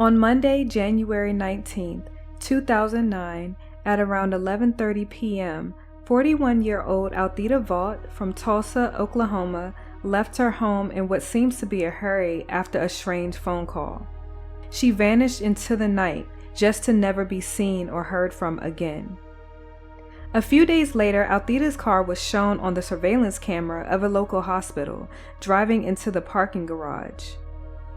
On Monday, January 19th, 2009, at around 11:30 p.m., 41-year-old Althedia Vaught from Tulsa, Oklahoma, left her home in what seems to be a hurry after a strange phone call. She vanished into the night, just to never be seen or heard from again. A few days later, Althedia's car was shown on the surveillance camera of a local hospital, driving into the parking garage.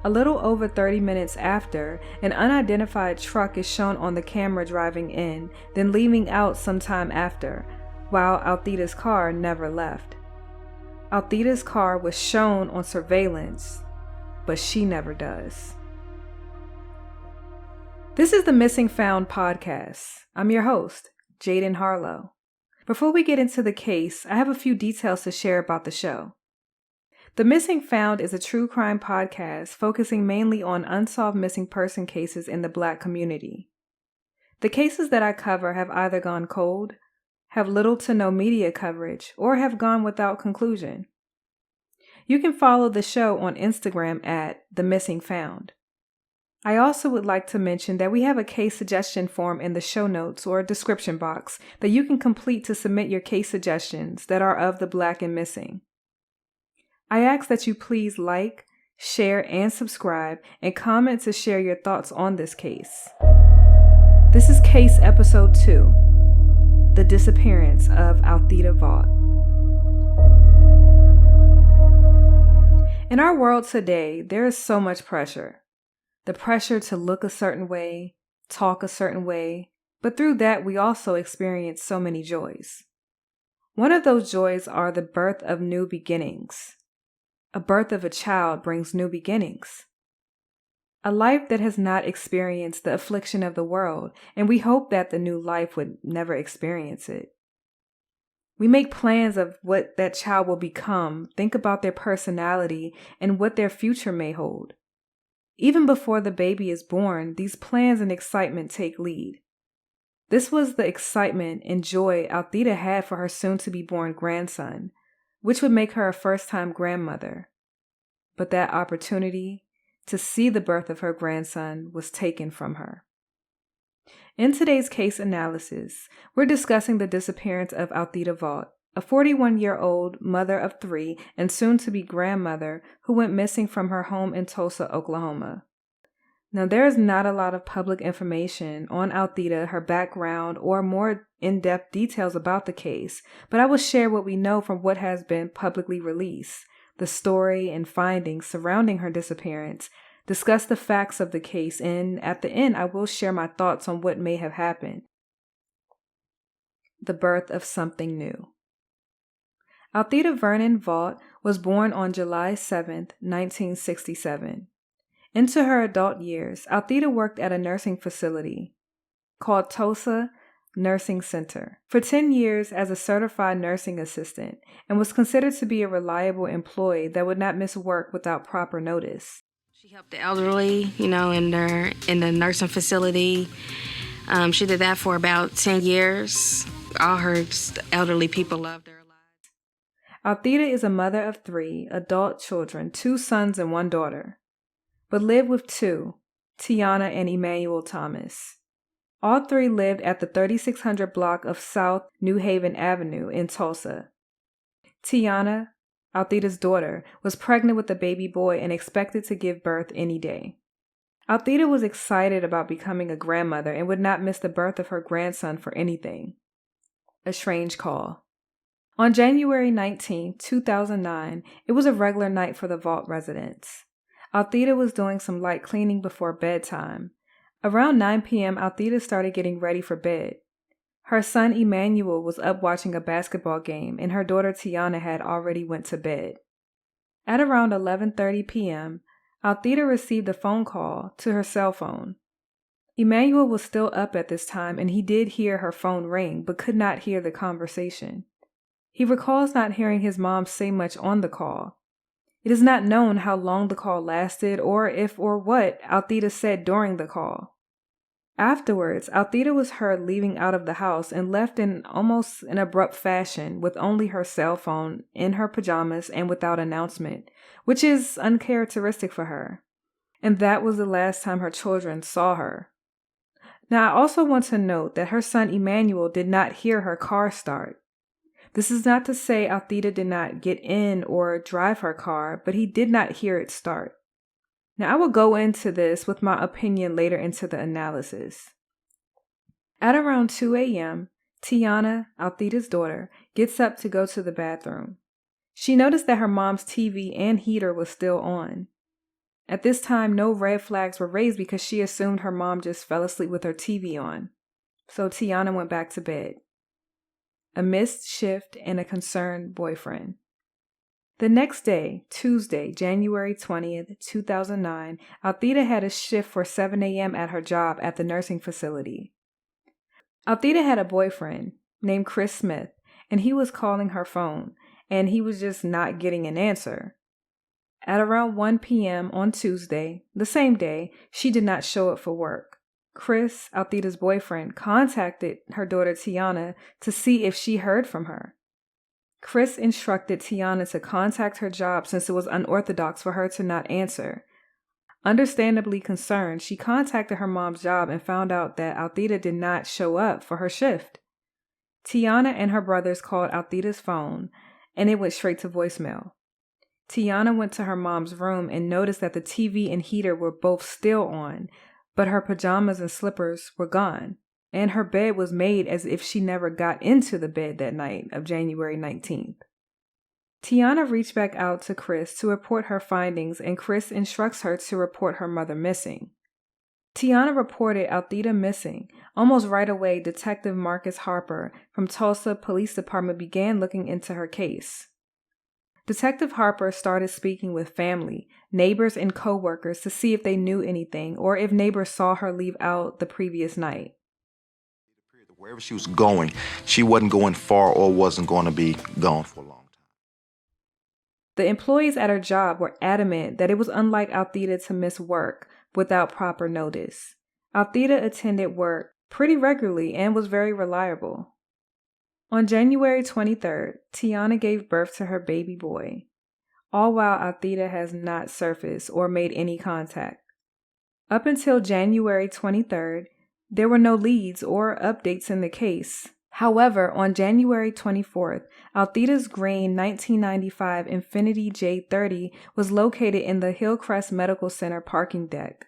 A little over 30 minutes after, an unidentified truck is shown on the camera driving in, then leaving out sometime after, while Althedia's car never left. Althedia's car was shown on surveillance, but she never does. This is the Missing Found podcast. I'm your host, Jaden Harlow. Before we get into the case, I have a few details to share about the show. The Missing Found is a true crime podcast focusing mainly on unsolved missing person cases in the Black community. The cases that I cover have either gone cold, have little to no media coverage, or have gone without conclusion. You can follow the show on Instagram at The Missing Found. I also would like to mention that we have a case suggestion form in the show notes or description box that you can complete to submit your case suggestions that are of the Black and missing. I ask that you please like, share, and subscribe, and comment to share your thoughts on this case. This is case episode 2, The Disappearance of Althedia Vaught. In our world today, there is so much pressure. The pressure to look a certain way, talk a certain way, but through that we also experience so many joys. One of those joys are the birth of new beginnings. A birth of a child brings new beginnings. A life that has not experienced the affliction of the world, and we hope that the new life would never experience it. We make plans of what that child will become, think about their personality, and what their future may hold. Even before the baby is born, these plans and excitement take lead. This was the excitement and joy Althedia had for her soon-to-be-born grandson, which would make her a first-time grandmother. But that opportunity to see the birth of her grandson was taken from her. In today's case analysis, we're discussing the disappearance of Althedia Vaught, a 41-year-old mother of 3 and soon-to-be grandmother who went missing from her home in Tulsa, Oklahoma. Now, there is not a lot of public information on Althedia, her background, or more in-depth details about the case, but I will share what we know from what has been publicly released, the story and findings surrounding her disappearance, discuss the facts of the case, and at the end, I will share my thoughts on what may have happened. The birth of something new. Althedia Vernon Vaught was born on July 7, 1967. Into her adult years, Althedia worked at a nursing facility called Tulsa Nursing Center for 10 years as a certified nursing assistant and was considered to be a reliable employee that would not miss work without proper notice. She helped the elderly, in the nursing facility. She did that for about 10 years. All her elderly people loved her. Althedia is a mother of 3 adult children, 2 sons and 1 daughter, but lived with 2, Tiana and Emmanuel Thomas. All 3 lived at the 3600 block of South New Haven Avenue in Tulsa. Tiana, Althedia's daughter, was pregnant with a baby boy and expected to give birth any day. Althedia was excited about becoming a grandmother and would not miss the birth of her grandson for anything. A strange call. On January 19, 2009, it was a regular night for the Vaught residents. Althedia was doing some light cleaning before bedtime. Around 9 p.m., Althedia started getting ready for bed. Her son Emmanuel was up watching a basketball game, and her daughter Tiana had already went to bed. At around 11:30 p.m., Althedia received a phone call to her cell phone. Emmanuel was still up at this time, and he did hear her phone ring, but could not hear the conversation. He recalls not hearing his mom say much on the call. It is not known how long the call lasted or if or what Althedia said during the call. Afterwards, Althedia was heard leaving out of the house and left in almost an abrupt fashion with only her cell phone, in her pajamas, and without announcement, which is uncharacteristic for her. and that was the last time her children saw her. Now, I also want to note that her son Emmanuel did not hear her car start. This is not to say Althea did not get in or drive her car, but he did not hear it start. Now, I will go into this with my opinion later into the analysis. At around 2 a.m., Tiana, Althea's daughter, gets up to go to the bathroom. She noticed that her mom's TV and heater was still on. At this time, no red flags were raised because she assumed her mom just fell asleep with her TV on. So Tiana went back to bed. A missed shift and a concerned boyfriend. The next day, Tuesday, January 20th, 2009, Althea had a shift for 7 a.m. at her job at the nursing facility. Althea had a boyfriend named Chris Smith, and he was calling her phone, and he was just not getting an answer. At around 1 p.m. on Tuesday, the same day, she did not show up for work. Chris, Althea's boyfriend, contacted her daughter Tiana to see if she heard from her. Chris instructed Tiana to contact her job since it was unorthodox for her to not answer. Understandably concerned, she contacted her mom's job and found out that Althea did not show up for her shift. Tiana and her brothers called Althea's phone, and it went straight to voicemail. Tiana went to her mom's room and noticed that the TV and heater were both still on, but her pajamas and slippers were gone, and her bed was made as if she never got into the bed that night of January 19th. Tiana reached back out to Chris to report her findings, and Chris instructs her to report her mother missing. Tiana reported Althea missing. Almost right away, Detective Marcus Harper from Tulsa Police Department began looking into her case. Detective Harper started speaking with family, neighbors, and co-workers to see if they knew anything or if neighbors saw her leave out the previous night. Wherever she was going, she wasn't going far or wasn't going to be gone for a long time. The employees at her job were adamant that it was unlike Althea to miss work without proper notice. Althea attended work pretty regularly and was very reliable. On January 23rd, Tiana gave birth to her baby boy, all while Althea has not surfaced or made any contact. Up until January 23rd, there were no leads or updates in the case. However, on January 24th, Althea's green 1995 Infiniti J30 was located in the Hillcrest Medical Center parking deck.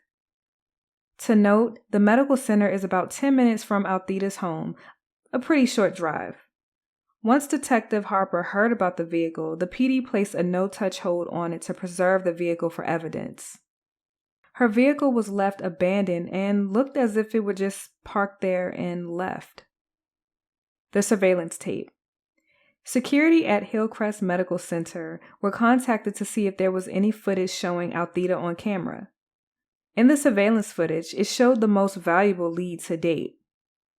To note, the medical center is about 10 minutes from Althea's home, a pretty short drive. Once Detective Harper heard about the vehicle, the PD placed a no-touch hold on it to preserve the vehicle for evidence. Her vehicle was left abandoned and looked as if it were just parked there and left. The surveillance tape. Security at Hillcrest Medical Center were contacted to see if there was any footage showing Althea on camera. In the surveillance footage, it showed the most valuable lead to date.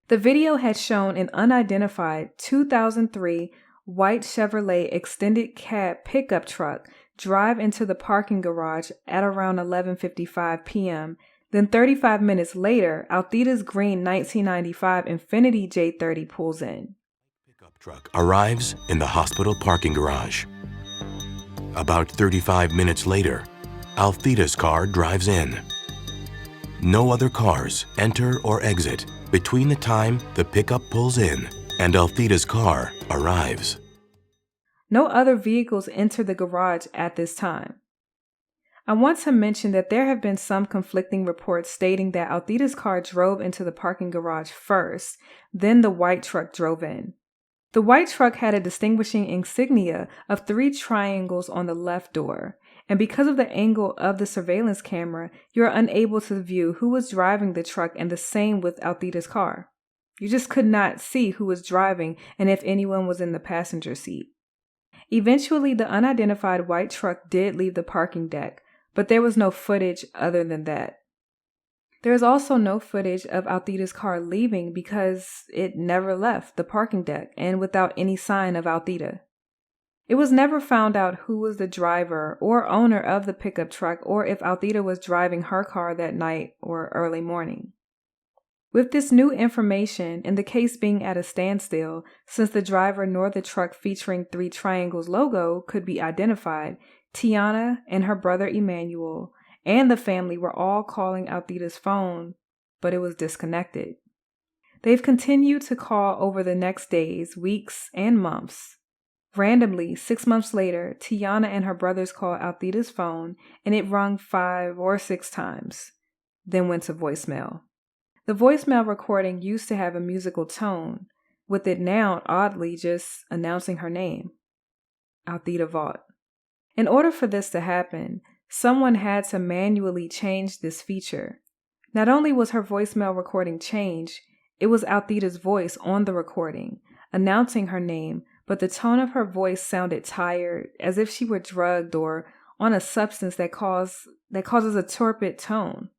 The video had shown an unidentified 2003 white Chevrolet extended cab pickup truck drive into the parking garage at around 11:55 p.m. Then 35 minutes later, Althea's green 1995 Infiniti J30 pulls in. Pickup truck arrives in the hospital parking garage. About 35 minutes later, Althea's car drives in. No other cars enter or exit between the time the pickup pulls in and Althea's car arrives. No other vehicles enter the garage at this time. I want to mention that there have been some conflicting reports stating that Althea's car drove into the parking garage first, then the white truck drove in. The white truck had a distinguishing insignia of 3 triangles on the left door, and because of the angle of the surveillance camera, you're unable to view who was driving the truck, and the same with Althea's car. You just could not see who was driving and if anyone was in the passenger seat. Eventually, the unidentified white truck did leave the parking deck, but there was no footage other than that. There is also no footage of Althea's car leaving because it never left the parking deck and without any sign of Althea. It was never found out who was the driver or owner of the pickup truck or if Althea was driving her car that night or early morning. With this new information and the case being at a standstill, since the driver nor the truck featuring 3 triangles logo could be identified, Tiana and her brother Emmanuel and the family were all calling Altheida's phone, but it was disconnected. They've continued to call over the next days, weeks, and months. Randomly, 6 months later, Tiana and her brothers called Altheida's phone, and it rung 5 or 6 times, then went to voicemail. The voicemail recording used to have a musical tone, with it now oddly just announcing her name, Althedia Vaught. In order for this to happen, someone had to manually change this feature. Not only was her voicemail recording changed, it was Altheida's voice on the recording, announcing her name, but the tone of her voice sounded tired, as if she were drugged or on a substance that causes a torpid tone.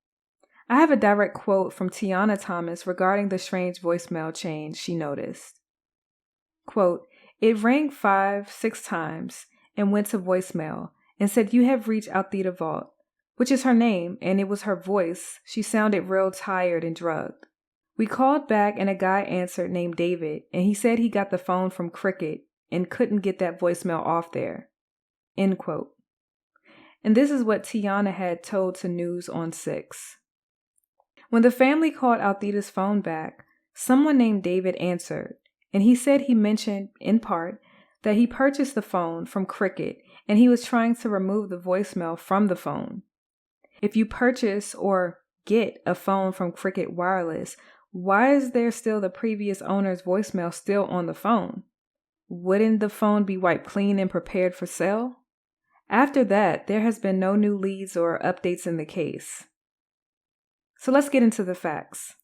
I have a direct quote from Tiana Thomas regarding the strange voicemail change she noticed. Quote, "It rang 5, 6 times and went to voicemail and said you have reached Althedia Vaught, which is her name, and it was her voice. She sounded real tired and drugged. We called back and a guy answered named David, and he said he got the phone from Cricket and couldn't get that voicemail off there." End quote. And this is what Tiana had told to News on 6. When the family called Altheida's phone back, someone named David answered, and he said he mentioned, in part, that he purchased the phone from Cricket and he was trying to remove the voicemail from the phone. If you purchase or get a phone from Cricket Wireless, why is there still the previous owner's voicemail still on the phone? Wouldn't the phone be wiped clean and prepared for sale? After that, there has been no new leads or updates in the case. So let's get into the facts.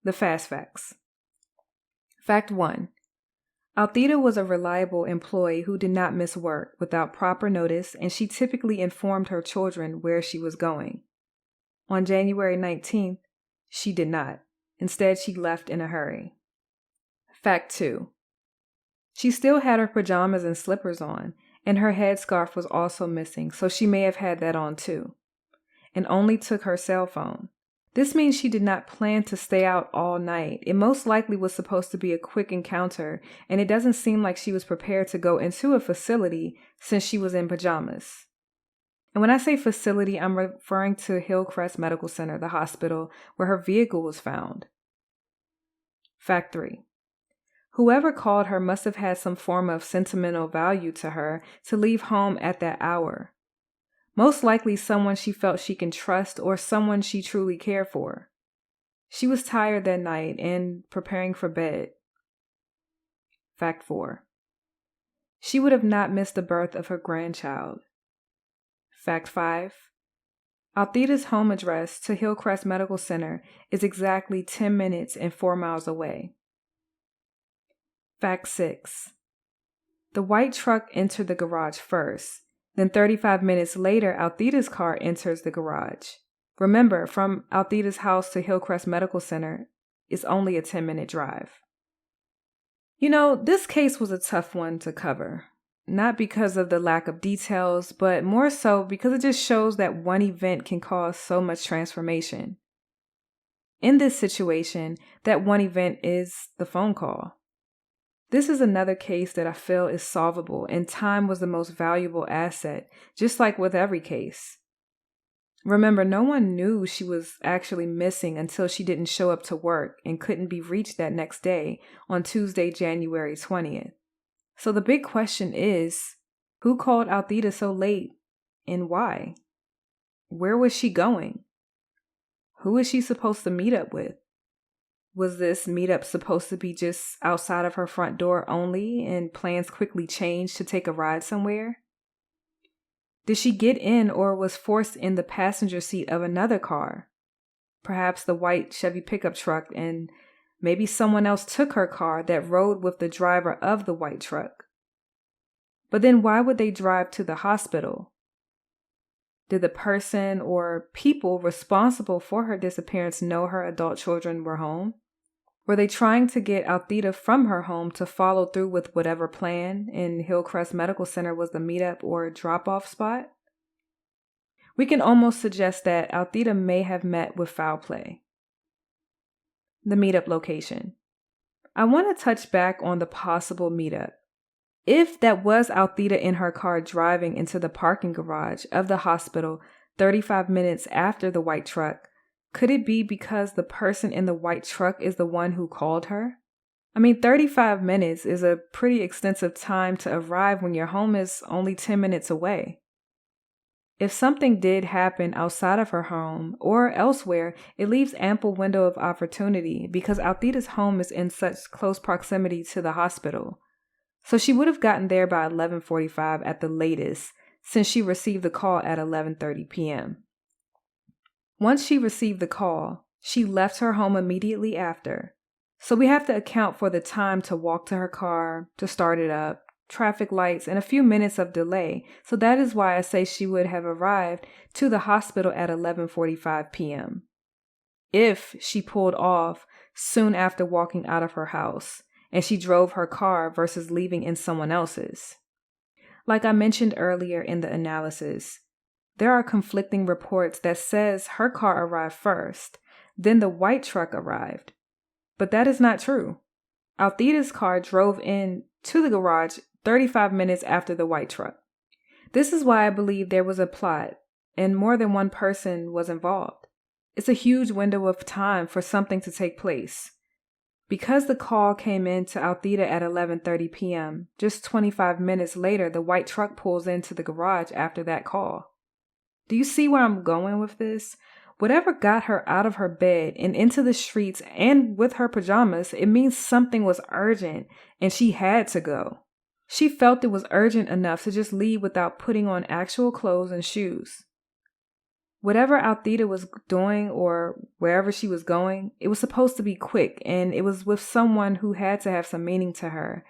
The fast facts. Fact 1. Althedia was a reliable employee who did not miss work without proper notice, and she typically informed her children where she was going. On January 19th, she did not. Instead, she left in a hurry. Fact 2. She still had her pajamas and slippers on, and her headscarf was also missing, so she may have had that on too, and only took her cell phone. This means she did not plan to stay out all night. It most likely was supposed to be a quick encounter, and it doesn't seem like she was prepared to go into a facility since she was in pajamas. And when I say facility, I'm referring to Hillcrest Medical Center, the hospital where her vehicle was found. Fact 3. Whoever called her must have had some form of sentimental value to her to leave home at that hour. Most likely someone she felt she can trust or someone she truly cared for. She was tired that night and preparing for bed. Fact 4. She would have not missed the birth of her grandchild. Fact 5. Altheida's home address to Hillcrest Medical Center is exactly 10 minutes and 4 miles away. Fact 6. The white truck entered the garage first. Then 35 minutes later, Altheida's car enters the garage. Remember, from Altheida's house to Hillcrest Medical Center is only a 10-minute drive. You know, this case was a tough one to cover. Not because of the lack of details, but more so because it just shows that one event can cause so much transformation. In this situation, that one event is the phone call. This is another case that I feel is solvable, and time was the most valuable asset, just like with every case. Remember, no one knew she was actually missing until she didn't show up to work and couldn't be reached that next day on Tuesday, January 20th. So the big question is, who called Althedia so late and why? Where was she going? Who is she supposed to meet up with? Was this meetup supposed to be just outside of her front door only and plans quickly changed to take a ride somewhere? Did she get in or was forced in the passenger seat of another car? Perhaps the white Chevy pickup truck, and maybe someone else took her car that rode with the driver of the white truck. But then why would they drive to the hospital? Did the person or people responsible for her disappearance know her adult children were home? Were they trying to get Althedia from her home to follow through with whatever plan and Hillcrest Medical Center was the meetup or drop-off spot? We can almost suggest that Althedia may have met with foul play. The meetup location. I want to touch back on the possible meetup. If that was Althedia in her car driving into the parking garage of the hospital 35 minutes after the white truck, could it be because the person in the white truck is the one who called her? 35 minutes is a pretty extensive time to arrive when your home is only 10 minutes away. If something did happen outside of her home or elsewhere, it leaves ample window of opportunity because Altheida's home is in such close proximity to the hospital. So she would have gotten there by 11:45 at the latest, since she received the call at 11:30 p.m. Once she received the call, she left her home immediately after. So we have to account for the time to walk to her car, to start it up, traffic lights, and a few minutes of delay. So that is why I say she would have arrived to the hospital at 11:45 p.m. if she pulled off soon after walking out of her house and she drove her car versus leaving in someone else's. Like I mentioned earlier in the analysis, there are conflicting reports that says her car arrived first, then the white truck arrived. But that is not true. Altheida's car drove in to the garage 35 minutes after the white truck. This is why I believe there was a plot and more than one person was involved. It's a huge window of time for something to take place. Because the call came in to Altheida at 11:30 p.m., just 25 minutes later, the white truck pulls into the garage after that call. Do you see where I'm going with this? Whatever got her out of her bed and into the streets and with her pajamas, it means something was urgent and she had to go. She felt it was urgent enough to just leave without putting on actual clothes and shoes. Whatever Altheida was doing or wherever she was going, it was supposed to be quick and it was with someone who had to have some meaning to her.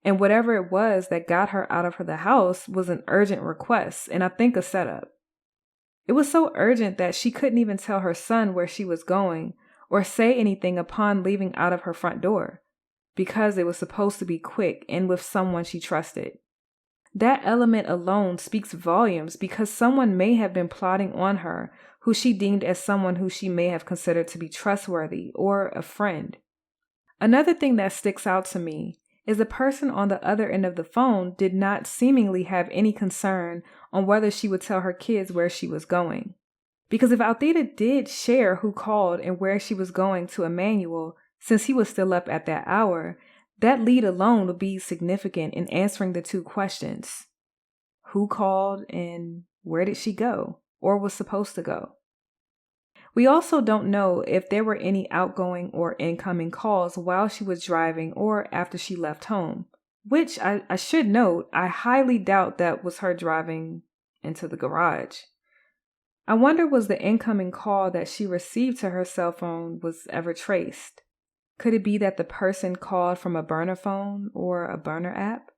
And whatever it was that got her out of the house was an urgent request and I think a setup. It was so urgent that she couldn't even tell her son where she was going or say anything upon leaving out of her front door because it was supposed to be quick and with someone she trusted. That element alone speaks volumes because someone may have been plotting on her who she deemed as someone who she may have considered to be trustworthy or a friend. Another thing that sticks out to me is the person on the other end of the phone did not seemingly have any concern on whether she would tell her kids where she was going. Because if Altheida did share who called and where she was going to Emmanuel, since he was still up at that hour, that lead alone would be significant in answering the two questions. Who called and where did she go or was supposed to go? We also don't know if there were any outgoing or incoming calls while she was driving or after she left home, which I should note, I highly doubt that was her driving into the garage. I wonder was the incoming call that she received to her cell phone was ever traced? Could it be that the person called from a burner phone or a burner app?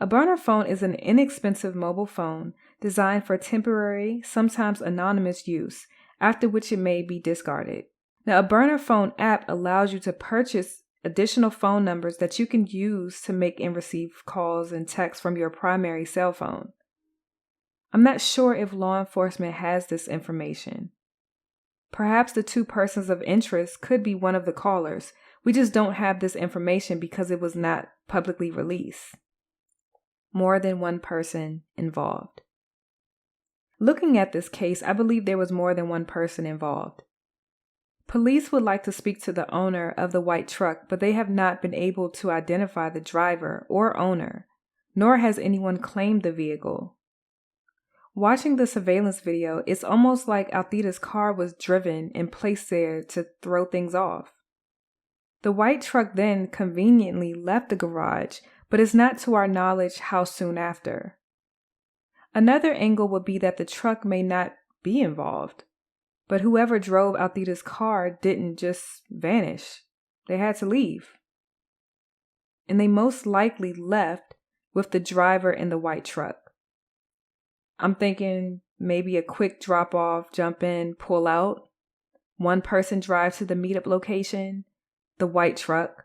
A burner phone is an inexpensive mobile phone designed for temporary, sometimes anonymous use, after which it may be discarded. Now, a burner phone app allows you to purchase additional phone numbers that you can use to make and receive calls and texts from your primary cell phone. I'm not sure if law enforcement has this information. Perhaps the two persons of interest could be one of the callers. We just don't have this information because it was not publicly released. More than one person involved. Looking at this case, I believe there was more than one person involved. Police would like to speak to the owner of the white truck, but they have not been able to identify the driver or owner, nor has anyone claimed the vehicle. Watching the surveillance video, it's almost like Altheida's car was driven and placed there to throw things off. The white truck then conveniently left the garage, but it's not to our knowledge how soon after. Another angle would be that the truck may not be involved, but whoever drove Altheida's car didn't just vanish. They had to leave. And they most likely left with the driver in the white truck. I'm thinking maybe a quick drop off, jump in, pull out. One person drives to the meetup location, the white truck.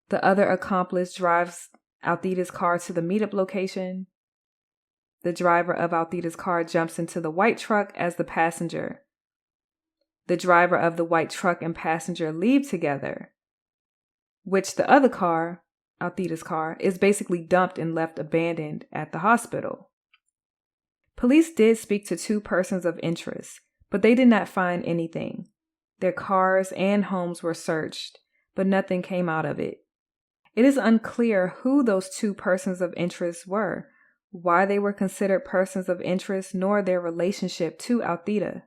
The other accomplice drives Altheida's car to the meetup location. The driver of Altheida's car jumps into the white truck as the passenger. The driver of the white truck and passenger leave together, which the other car, Altheida's car, is basically dumped and left abandoned at the hospital. Police did speak to 2 persons of interest, but they did not find anything. Their cars and homes were searched, but nothing came out of it. It is unclear who those 2 persons of interest were, why they were considered persons of interest, nor their relationship to Althedia.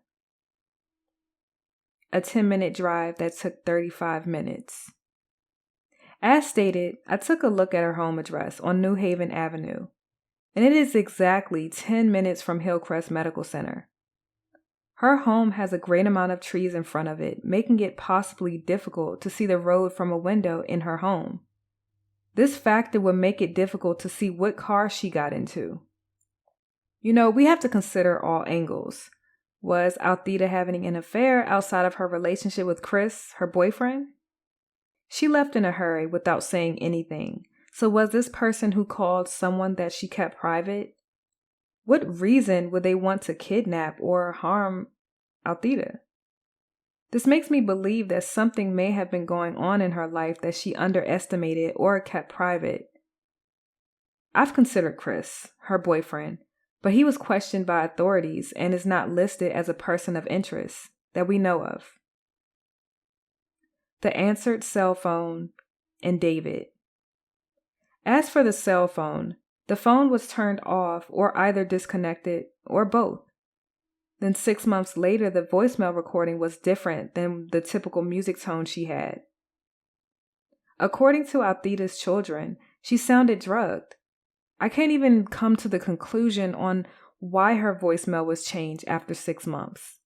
A 10-minute drive that took 35 minutes. As stated, I took a look at her home address on New Haven Avenue, and it is exactly 10 minutes from Hillcrest Medical Center. Her home has a great amount of trees in front of it, making it possibly difficult to see the road from a window in her home. This factor would make it difficult to see what car she got into. We have to consider all angles. Was Althedia having an affair outside of her relationship with Chris, her boyfriend? She left in a hurry without saying anything. So was this person who called someone that she kept private? What reason would they want to kidnap or harm Althedia? This makes me believe that something may have been going on in her life that she underestimated or kept private. I've considered Chris, her boyfriend, but he was questioned by authorities and is not listed as a person of interest that we know of. The answered cell phone and David. As for the cell phone, the phone was turned off or either disconnected or both. Then 6 months later, the voicemail recording was different than the typical music tone she had. According to Althedia's children, she sounded drugged. I can't even come to the conclusion on why her voicemail was changed after 6 months.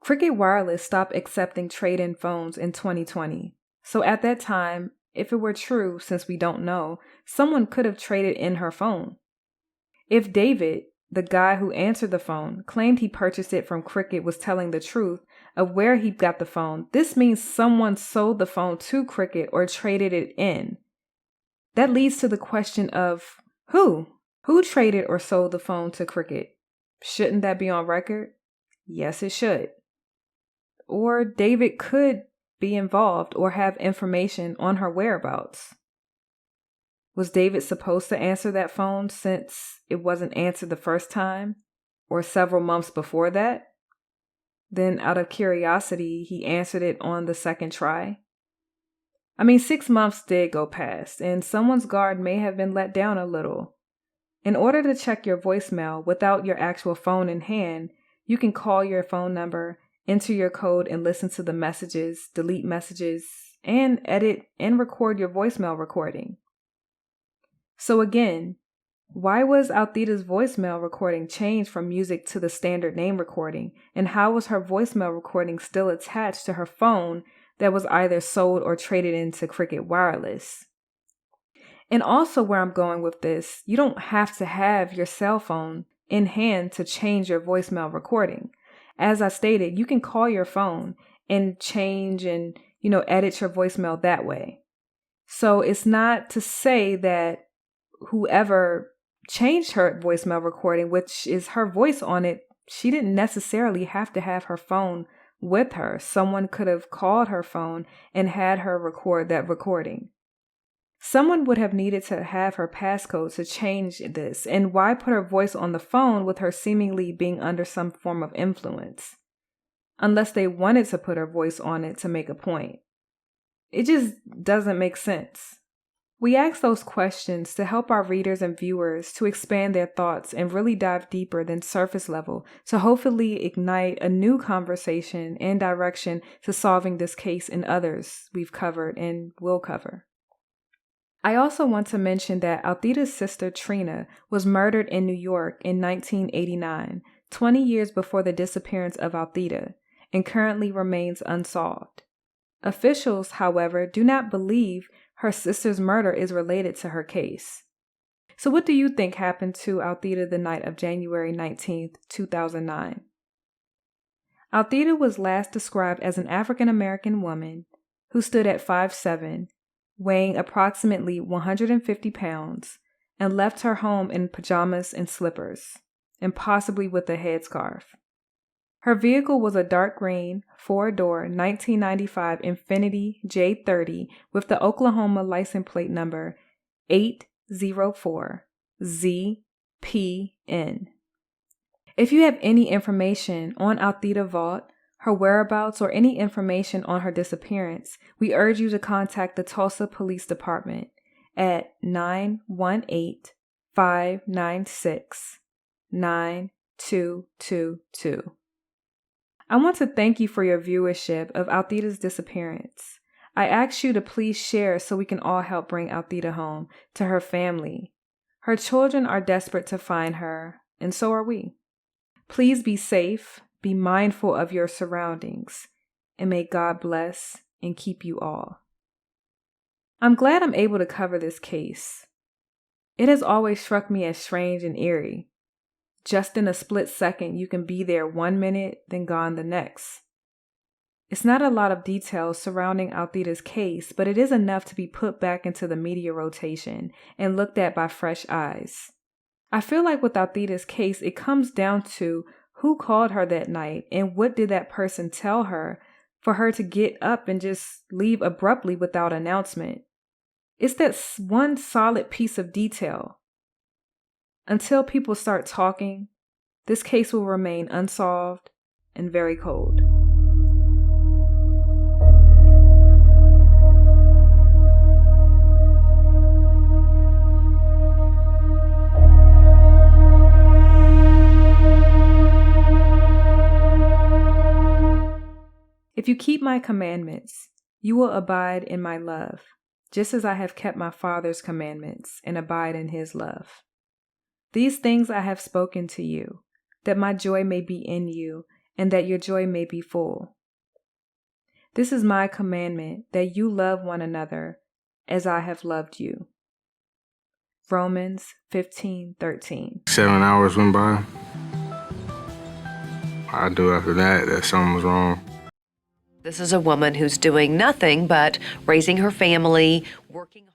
Cricket Wireless stopped accepting trade-in phones in 2020. So at that time, if it were true, since we don't know, someone could have traded in her phone. If David, the guy who answered the phone, claimed he purchased it from Cricket, was telling the truth of where he got the phone, this means someone sold the phone to Cricket or traded it in. That leads to the question of who? Who traded or sold the phone to Cricket? Shouldn't that be on record? Yes, it should. Or David could be involved or have information on her whereabouts. Was David supposed to answer that phone since it wasn't answered the first time or several months before that? Then out of curiosity, he answered it on the second try. 6 months did go past and someone's guard may have been let down a little. In order to check your voicemail without your actual phone in hand, you can call your phone number, enter your code and listen to the messages, delete messages, and edit and record your voicemail recording. So again, why was Althedia's voicemail recording changed from music to the standard name recording? And how was her voicemail recording still attached to her phone that was either sold or traded into Cricket Wireless? And also where I'm going with this, you don't have to have your cell phone in hand to change your voicemail recording. As I stated, you can call your phone and change and, edit your voicemail that way. So it's not to say that whoever changed her voicemail recording, which is her voice on it, she didn't necessarily have to have her phone with her. Someone could have called her phone and had her record that recording. Someone would have needed to have her passcode to change this, and why put her voice on the phone with her seemingly being under some form of influence? Unless they wanted to put her voice on it to make a point. It just doesn't make sense. We ask those questions to help our readers and viewers to expand their thoughts and really dive deeper than surface level to hopefully ignite a new conversation and direction to solving this case and others we've covered and will cover. I also want to mention that Althedia's sister Trina was murdered in New York in 1989, 20 years before the disappearance of Althedia, and currently remains unsolved. Officials, however, do not believe her sister's murder is related to her case. So what do you think happened to Althedia the night of January 19th, 2009? Althedia was last described as an African-American woman who stood at 5'7", weighing approximately 150 pounds, and left her home in pajamas and slippers, and possibly with a headscarf. Her vehicle was a dark green, 4-door, 1995 Infiniti J30 with the Oklahoma license plate number 804ZPN. If you have any information on Althedia Vaught, her whereabouts, or any information on her disappearance, we urge you to contact the Tulsa Police Department at 918-596-9222. I want to thank you for your viewership of Althedia's disappearance. I ask you to please share so we can all help bring Althedia home to her family. Her children are desperate to find her, and so are we. Please be safe, be mindful of your surroundings, and may God bless and keep you all. I'm glad I'm able to cover this case. It has always struck me as strange and eerie. Just in a split second, you can be there 1 minute, then gone the next. It's not a lot of details surrounding Althedia's case, but it is enough to be put back into the media rotation and looked at by fresh eyes. I feel like with Althedia's case, it comes down to who called her that night and what did that person tell her for her to get up and just leave abruptly without announcement. It's that one solid piece of detail. Until people start talking, this case will remain unsolved and very cold. If you keep my commandments, you will abide in my love, just as I have kept my Father's commandments and abide in his love. These things I have spoken to you, that my joy may be in you, and that your joy may be full. This is my commandment, that you love one another as I have loved you. Romans 15:13. 7 hours went by. I knew after that something was wrong. This is a woman who's doing nothing but raising her family, working